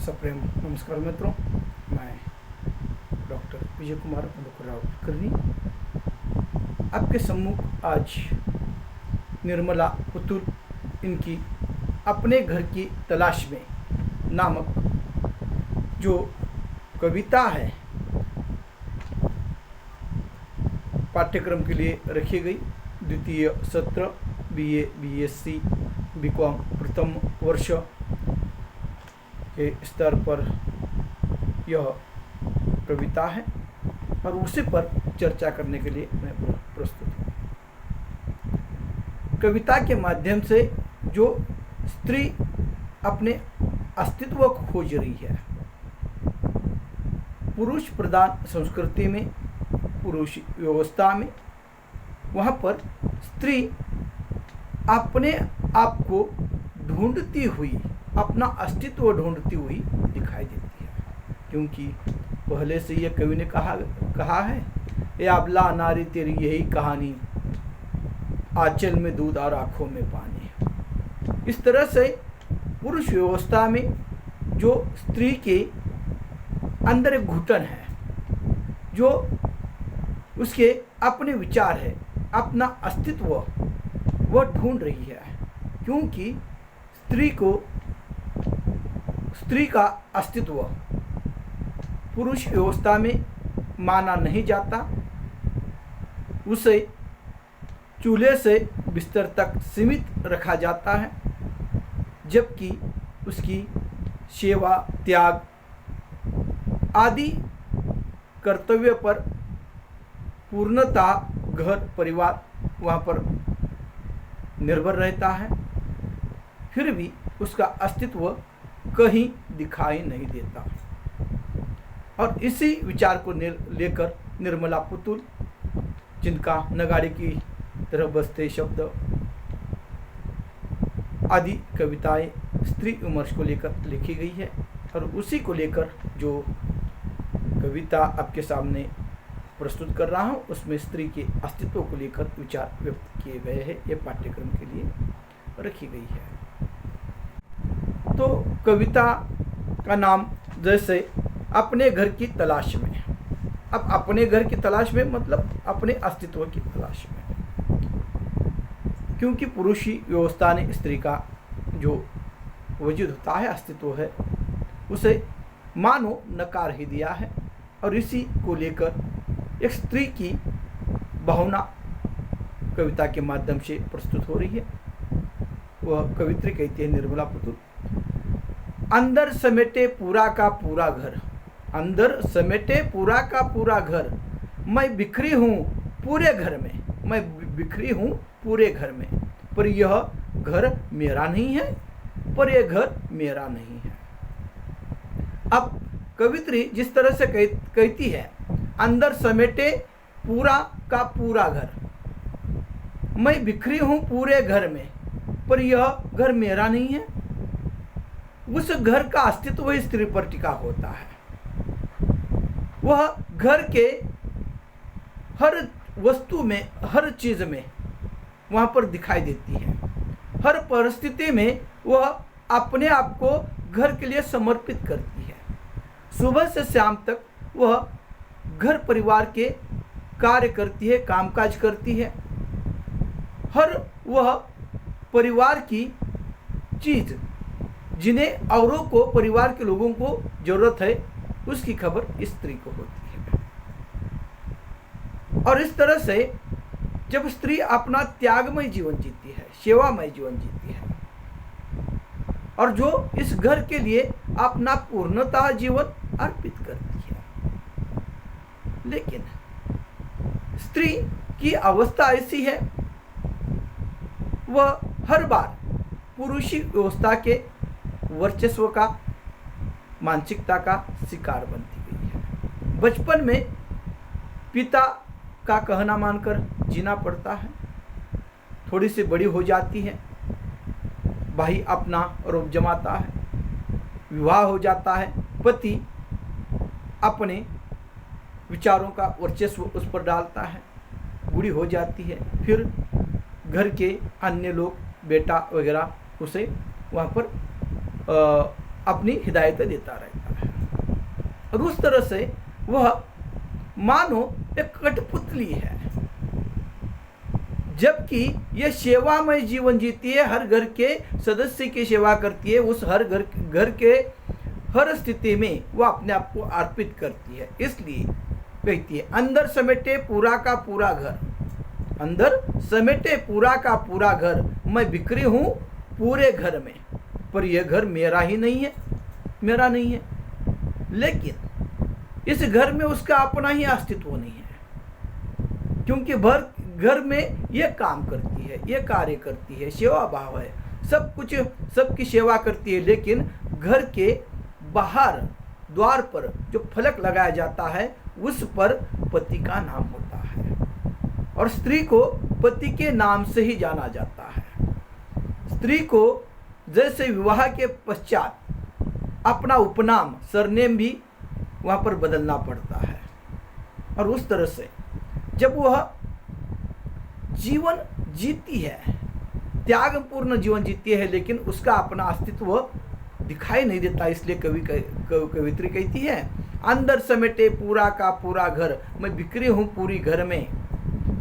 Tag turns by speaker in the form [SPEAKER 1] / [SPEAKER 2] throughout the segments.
[SPEAKER 1] सप्रेम नमस्कार मित्रों, मैं डॉक्टर विजय कुमार मधुकरराव कुलकर्णी आपके सम्मुख आज निर्मला पुतुल इनकी अपने घर की तलाश में नामक जो कविता है पाठ्यक्रम के लिए रखी गई। द्वितीय सत्र BA BSc BCom प्रथम वर्ष के स्तर पर यह कविता है और उसी पर चर्चा करने के लिए मैं प्रस्तुत हूँ। कविता के माध्यम से जो स्त्री अपने अस्तित्व को खोज रही है, पुरुष प्रधान संस्कृति में, पुरुष व्यवस्था में, वहाँ पर स्त्री अपने आप को ढूंढती हुई, अपना अस्तित्व ढूंढती हुई दिखाई देती है। क्योंकि पहले से यह कवि ने कहा है, ये अबला नारी तेरी यही कहानी, आंचल में दूध और आँखों में पानी। इस तरह से पुरुष व्यवस्था में जो स्त्री के अंदर एक घुटन है, जो उसके अपने विचार है, अपना अस्तित्व वह ढूंढ रही है। क्योंकि स्त्री का अस्तित्व पुरुष व्यवस्था में माना नहीं जाता। उसे चूल्हे से बिस्तर तक सीमित रखा जाता है, जबकि उसकी सेवा, त्याग आदि कर्तव्य पर पूर्णतः घर परिवार वहाँ पर निर्भर रहता है। फिर भी उसका अस्तित्व कहीं दिखाई नहीं देता। और इसी विचार को लेकर निर्मला पुतुल, जिनका नगाड़े की तरह बजते शब्द आदि कविताएं स्त्री विमर्श को लेकर लिखी गई है, और उसी को लेकर जो कविता आपके सामने प्रस्तुत कर रहा हूँ, उसमें स्त्री के अस्तित्व को लेकर विचार व्यक्त किए गए हैं। ये पाठ्यक्रम के लिए रखी गई है। तो कविता का नाम जैसे अपने घर की तलाश में। अब अपने घर की तलाश में मतलब अपने अस्तित्व की तलाश में, क्योंकि पुरुषी व्यवस्था ने स्त्री का जो वजूद होता है, अस्तित्व है, उसे मानो नकार ही दिया है। और इसी को लेकर एक स्त्री की भावना कविता के माध्यम से प्रस्तुत हो रही है। वह कवित्री कहती है, निर्मला पुतुल, अंदर समेटे पूरा का पूरा घर, अंदर समेटे पूरा का पूरा घर, मैं बिखरी हूँ पूरे घर में, मैं बिखरी हूँ पूरे घर में, पर यह घर मेरा नहीं है, पर यह घर मेरा नहीं है। अब कवित्री जिस तरह से कहती है, अंदर समेटे पूरा का पूरा घर, मैं बिखरी हूँ पूरे घर में, पर यह घर मेरा नहीं है, उस घर का अस्तित्व ही स्त्री पर टिका होता है। वह घर के हर वस्तु में, हर चीज में वहाँ पर दिखाई देती है। हर परिस्थिति में वह अपने आप को घर के लिए समर्पित करती है। सुबह से शाम तक वह घर परिवार के कार्य करती है, कामकाज करती है। हर वह परिवार की चीज जिन्हें औरों को, परिवार के लोगों को जरूरत है, उसकी खबर स्त्री को होती है। और इस तरह से जब स्त्री अपना त्यागमय जीवन जीती है, सेवामय जीवन जीती है, और जो इस घर के लिए अपना पूर्णतः जीवन अर्पित करती है, लेकिन स्त्री की अवस्था ऐसी है, वह हर बार पुरुषी व्यवस्था के वर्चस्व का, मानसिकता का शिकार बनती गई है। बचपन में पिता का कहना मानकर जीना पड़ता है। थोड़ी सी बड़ी हो जाती है, भाई अपना रोब जमाता है, विवाह हो जाता है, पति अपने विचारों का वर्चस्व उस पर डालता है, बूढ़ी हो जाती है, फिर घर के अन्य लोग, बेटा वगैरह उसे वहाँ पर अपनी हिदायतें देता रहता है। और उस तरह से वह मानो एक कठपुतली है, जबकि यह सेवामय जीवन जीती है, हर घर के सदस्य की सेवा करती है, उस हर घर के हर स्थिति में वह अपने आप को अर्पित करती है। इसलिए कहती है, अंदर समेटे पूरा का पूरा घर, अंदर समेटे पूरा का पूरा घर, मैं बिखरी हूं पूरे घर में, पर यह घर मेरा ही नहीं है, मेरा नहीं है। लेकिन इस घर में उसका अपना ही अस्तित्व नहीं है, क्योंकि घर में यह काम करती है, यह कार्य करती है, सेवा भाव है, सब कुछ सबकी सेवा करती है। लेकिन घर के बाहर द्वार पर जो फलक लगाया जाता है उस पर पति का नाम होता है, और स्त्री को पति के नाम से ही जाना जाता है। स्त्री को जैसे विवाह के पश्चात अपना उपनाम सरनेम भी वहाँ पर बदलना पड़ता है, और उस तरह से जब वह जीवन जीती है, त्यागपूर्ण जीवन जीती है, लेकिन उसका अपना अस्तित्व दिखाई नहीं देता। इसलिए कवित्री कहती है, अंदर समेटे पूरा का पूरा घर, मैं बिखरी हूँ पूरी घर में,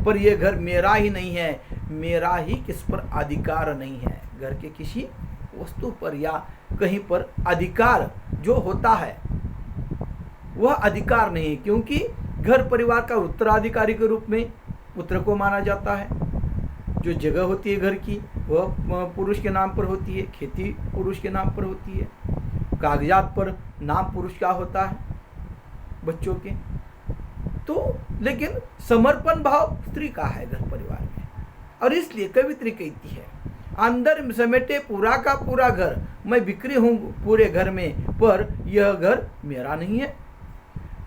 [SPEAKER 1] पर यह घर मेरा ही नहीं है, मेरा ही किस पर अधिकार नहीं है। घर के किसी वस्तु पर या कहीं पर अधिकार जो होता है वह अधिकार नहीं है, क्योंकि घर परिवार का उत्तराधिकारी के रूप में पुत्र को माना जाता है। जो जगह होती है घर की वह पुरुष के नाम पर होती है, खेती पुरुष के नाम पर होती है, कागजात पर नाम पुरुष का होता है बच्चों के। तो लेकिन समर्पण भाव स्त्री का है घर परिवार में, और इसलिए कवित्री कहती है, अंदर समेटे पूरा का पूरा घर, मैं बिखरी हूँ पूरे घर में, पर यह घर मेरा नहीं है।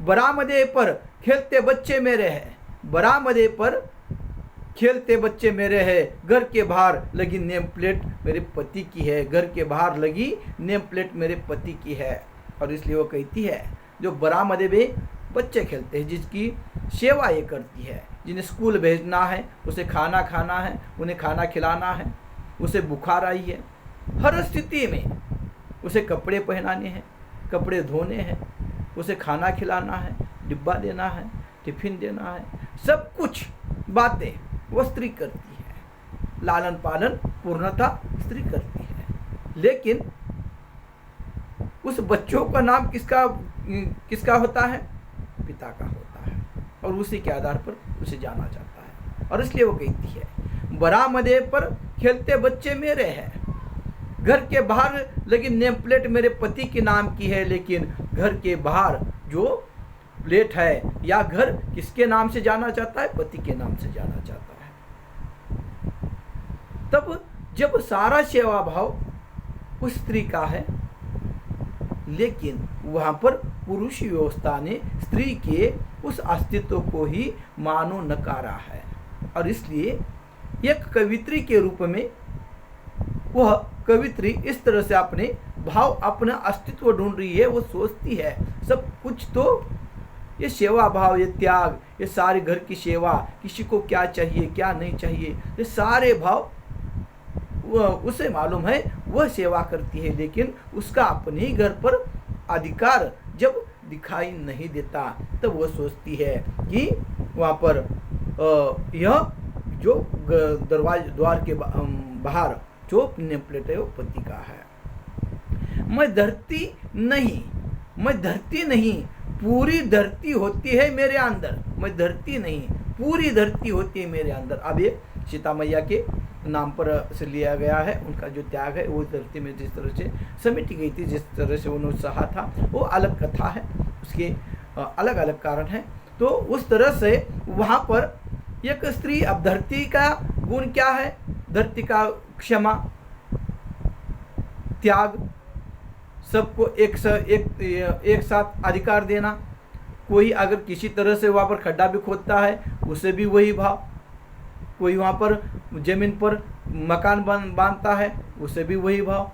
[SPEAKER 1] बरामदे पर खेलते बच्चे मेरे हैं, बरामदे पर खेलते बच्चे मेरे हैं, घर के बाहर लगी नेम प्लेट मेरे पति की है, घर के बाहर लगी नेम प्लेट मेरे पति की है। और इसलिए वो कहती है, जो बरामदे में बच्चे खेलते हैं, जिसकी सेवा ये करती है, जिन्हें स्कूल भेजना है, उसे खाना खाना है, उन्हें खाना खिलाना है, उसे बुखार आई है, हर स्थिति में उसे कपड़े पहनाने हैं, कपड़े धोने हैं, उसे खाना खिलाना है, डिब्बा देना है, टिफिन देना है, सब कुछ बातें वो स्त्री करती है। लालन पालन पूर्णता स्त्री करती है, लेकिन उस बच्चों का नाम किसका होता है? पिता का होता है, और उसी के आधार पर उसे जाना जाता है। और इसलिए वो कहती है, बरामदे पर खेलते बच्चे मेरे हैं, घर के बाहर लेकिन नेम प्लेट मेरे पति के नाम की है, लेकिन घर के बाहर जो प्लेट है या घर किसके नाम से जाना जाता है? पति के नाम से जाना जाता है। तब जब सारा सेवा भाव उस स्त्री का है, लेकिन वहां पर पुरुष व्यवस्था ने स्त्री के उस अस्तित्व को ही मानो नकारा है, और इसलिए एक कवित्री के रूप में वह कवित्री इस तरह से अपने भाव, अपना अस्तित्व ढूंढ रही है। वो सोचती है सब कुछ तो ये सेवा भाव, ये त्याग, ये सारे घर की सेवा, किसी को क्या चाहिए क्या नहीं चाहिए, ये सारे भाव उसे मालूम है, वह सेवा करती है, लेकिन उसका अपने ही घर पर अधिकार जब दिखाई नहीं देता, तब वह सोचती है कि वहाँ पर यह जो द्वार के बाहर जो नेम प्लेट है वो पति का है। मैं धरती नहीं, पूरी धरती होती है मेरे अंदर, मैं धरती नहीं, पूरी धरती होती है मेरे अंदर। अब ये सीता मैया के नाम पर से लिया गया है, उनका जो त्याग है वो धरती में जिस तरह से समेटी गई थी, जिस तरह से उन्होंने उत्साह था, वो अलग कथा है, उसके अलग अलग कारण है। तो उस तरह से वहाँ पर एक स्त्री, अब धरती का गुण क्या है? धरती का क्षमा, त्याग, सबको एक साथ अधिकार देना। कोई अगर किसी तरह से वहाँ पर खड्डा भी खोदता है उसे भी वही भाव, कोई वहाँ पर जमीन पर मकान बांधता है उसे भी वही भाव।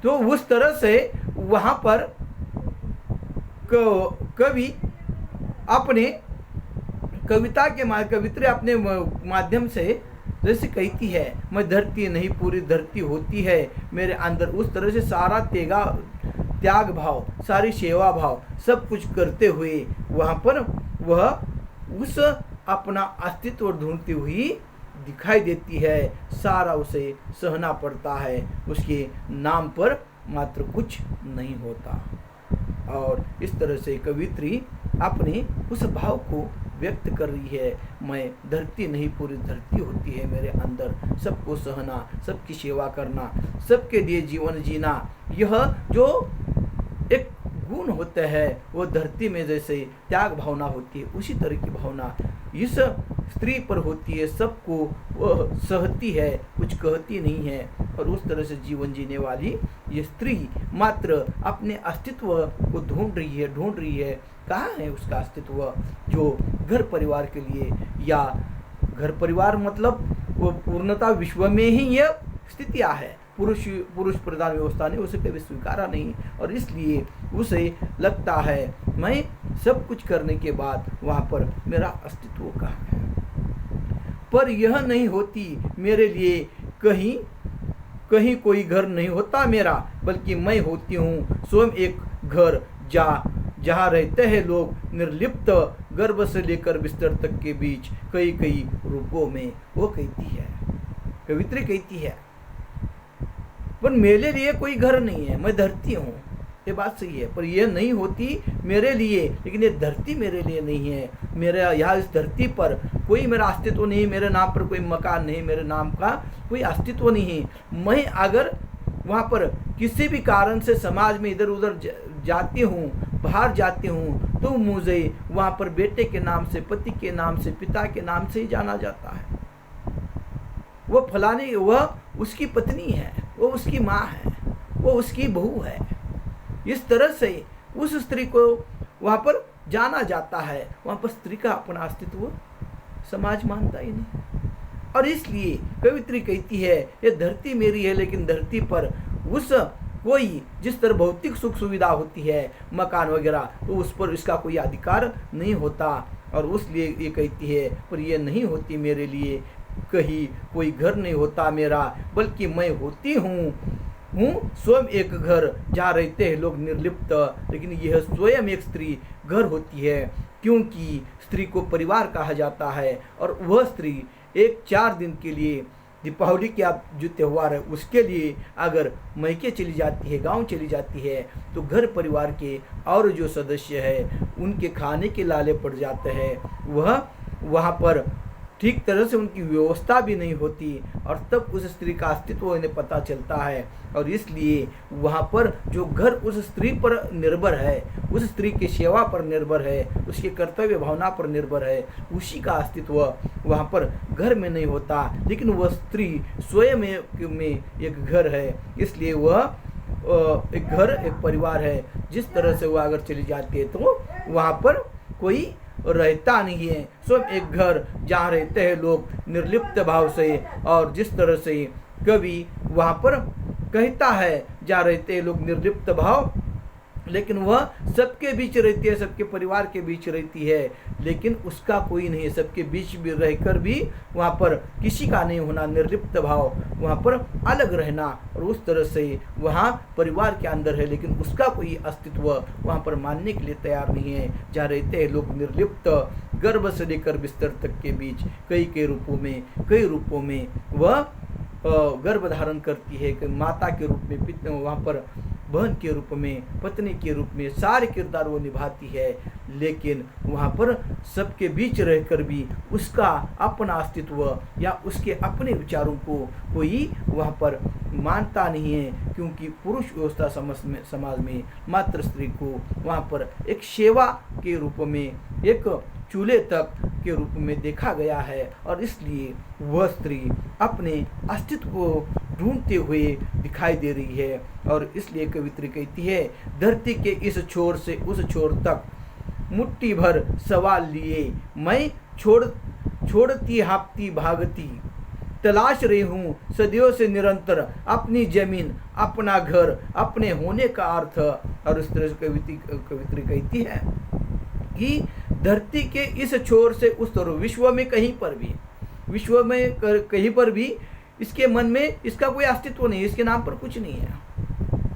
[SPEAKER 1] तो उस तरह से वहाँ पर कवि अपने कवित्री अपने माध्यम से जैसे कहती है, मैं धरती नहीं, पूरी धरती होती है मेरे अंदर, उस तरह से सारा त्याग भाव, सारी सेवा भाव सब कुछ करते हुए वहाँ पर वह उस अपना अस्तित्व ढूंढती हुई दिखाई देती है। सारा उसे सहना पड़ता है, उसके नाम पर मात्र कुछ नहीं होता। और इस तरह से कवित्री अपने उस भाव को व्यक्त कर रही है, मैं धरती नहीं पूरी धरती होती है मेरे अंदर, सबको सहना, सबकी सेवा करना, सबके लिए जीवन जीना, यह जो एक गुण होता है वो धरती में जैसे त्याग भावना होती है उसी तरह की भावना इस स्त्री पर होती है। सबको वह सहती है, कुछ कहती नहीं है, और उस तरह से जीवन जीने वाली ये स्त्री मात्र अपने अस्तित्व को ढूंढ रही है। कहाँ है उसका अस्तित्व जो घर परिवार के लिए, या घर परिवार मतलब वो पूर्णता विश्व में ही यह स्थितियाँ है। पुरुष प्रधान व्यवस्था ने उसे कभी स्वीकारा नहीं, और इसलिए उसे लगता है मैं सब कुछ करने के बाद वहाँ पर मेरा अस्तित्व कहाँ है। पर यह नहीं होती मेरे लिए, कहीं कोई घर नहीं होता मेरा, बल्कि मैं होती हूँ स्वयं एक घर जहाँ रहते हैं लोग निर्लिप्त, गर्भ से लेकर बिस्तर तक के बीच कई रूपों में। वो कहती है, कवित्री कहती है, पर मेरे लिए कोई घर नहीं है, मैं धरती हूँ। ये बात सही है, पर यह नहीं होती मेरे लिए, लेकिन ये धरती मेरे लिए नहीं है। मेरे यहाँ इस धरती पर कोई मेरा अस्तित्व नहीं, मेरे नाम पर कोई मकान नहीं, मेरे नाम का कोई अस्तित्व नहीं। मैं अगर वहाँ पर किसी भी कारण से समाज में इधर उधर जाती हूँ, बाहर जाती हूँ, तो मुझे वहाँ पर बेटे के नाम से, पति के नाम से, पिता के नाम से ही जाना जाता है। वो फलानी, वह उसकी पत्नी है, वो उसकी माँ है, वो उसकी बहू है। इस तरह से उस स्त्री को वहाँ पर जाना जाता है। वहाँ पर स्त्री का अपना अस्तित्व समाज मानता ही नहीं, और इसलिए कवित्री कहती है ये धरती मेरी है, लेकिन धरती पर उस कोई जिस तरह भौतिक सुख सुविधा होती है, मकान वगैरह, तो उस पर इसका कोई अधिकार नहीं होता। और उसलिए ये कहती है, पर ये नहीं होती मेरे लिए, कहीं कोई घर नहीं होता मेरा, बल्कि मैं होती हूँ स्वयं एक घर जहाँ रहते हैं लोग निर्लिप्त। लेकिन यह स्वयं एक स्त्री घर होती है, क्योंकि स्त्री को परिवार कहा जाता है। और वह स्त्री एक 4 दिन के लिए, दीपावली के आप जो त्यौहार है उसके लिए अगर मैके चली जाती है, गांव चली जाती है, तो घर परिवार के और जो सदस्य है उनके खाने के लाले पड़ जाते हैं। वह वहाँ पर ठीक तरह से उनकी व्यवस्था भी नहीं होती, और तब उस स्त्री का अस्तित्व उन्हें पता चलता है। और इसलिए वहाँ पर जो घर उस स्त्री पर निर्भर है, उस स्त्री की सेवा पर निर्भर है, उसके कर्तव्य भावना पर निर्भर है, उसी का अस्तित्व वहाँ पर घर में नहीं होता। लेकिन वह स्त्री स्वयं में एक घर है, इसलिए वह एक घर, एक परिवार है। जिस तरह से वह अगर चली जाती है तो वहाँ पर कोई रहता नहीं है, स्वयं एक घर जहाँ रहते हैं लोग निर्लिप्त भाव से। और जिस तरह से कवि वहाँ पर कहता है जहाँ रहते हैं लोग निर्लिप्त भाव, लेकिन वह सबके बीच रहती है, सबके परिवार के बीच रहती है, लेकिन उसका कोई नहीं है। सबके बीच भी रहकर भी वहाँ पर किसी का नहीं होना, निर्लिप्त भाव, वहाँ पर अलग रहना। और उस तरह से वहाँ परिवार के अंदर है, लेकिन उसका कोई अस्तित्व वहाँ पर मानने के लिए तैयार नहीं है। जहाँ रहते हैं लोग निर्लिप्त, गर्भ से लेकर बिस्तर तक के बीच कई रूपों में वह गर्भ धारण करती है, कि माता के रूप में, वहाँ पर बहन के रूप में, पत्नी के रूप में सारे किरदार वो निभाती है। लेकिन वहाँ पर सबके बीच रहकर भी उसका अपना अस्तित्व या उसके अपने विचारों को कोई वहाँ पर मानता नहीं है, क्योंकि पुरुष व्यवस्था समाज में मात्र स्त्री को वहाँ पर एक सेवा के रूप में, एक चूल्हे तक के रूप में देखा गया है। और इसलिए वह स्त्री अपने अस्तित्व को ढूंढते हुए दिखाई दे रही है। और इसलिए कवित्री कहती है, धरती के इस छोर से उस छोर तक मुट्ठी भर सवाल लिए मैं छोड़ती हाँपती भागती, तलाश रही हूँ सदियों से निरंतर अपनी जमीन, अपना घर, अपने होने का अर्थ। और इस तरह से कवित्री कहती है कि धरती के इस छोर से उस तरफ, विश्व में कहीं पर भी इसके मन में इसका कोई अस्तित्व नहीं, इसके नाम पर कुछ नहीं है।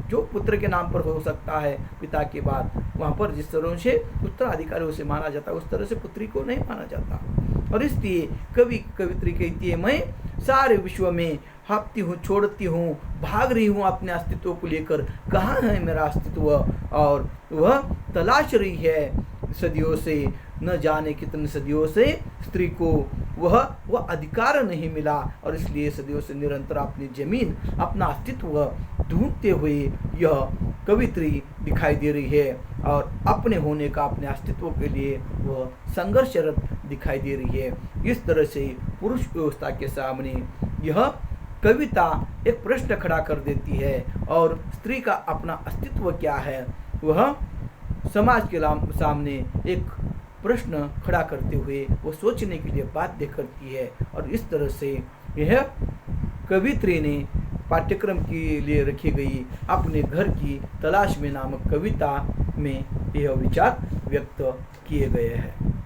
[SPEAKER 1] जो पुत्र के नाम पर हो सकता है पिता के बाद, वहाँ पर जिस तरह से उत्तराधिकारी उसे माना जाता है उस तरह से पुत्री को नहीं माना जाता। और इसलिए कवित्री कहती है, मैं सारे विश्व में हाँफती हूँ, छोड़ती हूँ, भाग रही हूँ अपने अस्तित्व को लेकर, कहाँ है मेरा अस्तित्व, और वह तलाश रही है सदियों से, न जाने कितने सदियों से स्त्री को वह अधिकार नहीं मिला, और इसलिए सदियों से निरंतर अपनी जमीन, अपना अस्तित्व ढूंढते हुए यह कवित्री दिखाई दे रही है, और अपने होने का, अपने अस्तित्व के लिए वह संघर्षरत दिखाई दे रही है। इस तरह से पुरुष व्यवस्था के सामने यह कविता एक प्रश्न खड़ा कर देती है, और स्त्री का अपना अस्तित्व क्या है वह समाज के सामने एक प्रश्न खड़ा करते हुए वो सोचने के लिए बाध्य करती है। और इस तरह से यह कवित्री ने पाठ्यक्रम के लिए रखी गई अपने घर की तलाश में नामक कविता में यह विचार व्यक्त किए गए हैं।